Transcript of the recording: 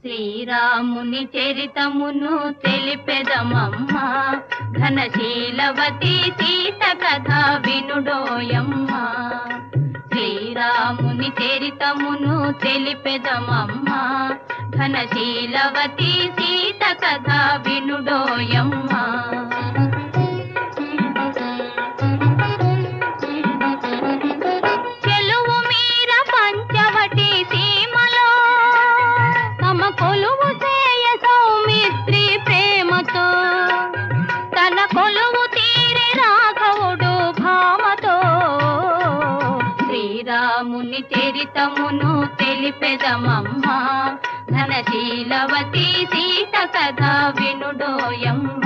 శ్రీరాముని చరితమును తెలిపెదమమ్మా, ఘనశీలవతి సీత కథ వినుడోయమ్మా. శ్రీరాముని చరితమును తెలిపెదమమ్మా, ఘనశీలవతి సీత కథ వినుడోయమ్మా. చెలువు మీర పంచవటి సీమలో తమ కొలువు చేయ సౌమిత్రి ప్రేమతో, తన కొలువు తీరి రాఘవుడు భామతో. శ్రీరాముని చరితమును తెలిపెదమమ్మా, ఘనశీలవతి సీత కథ వినుడోయమ్మ.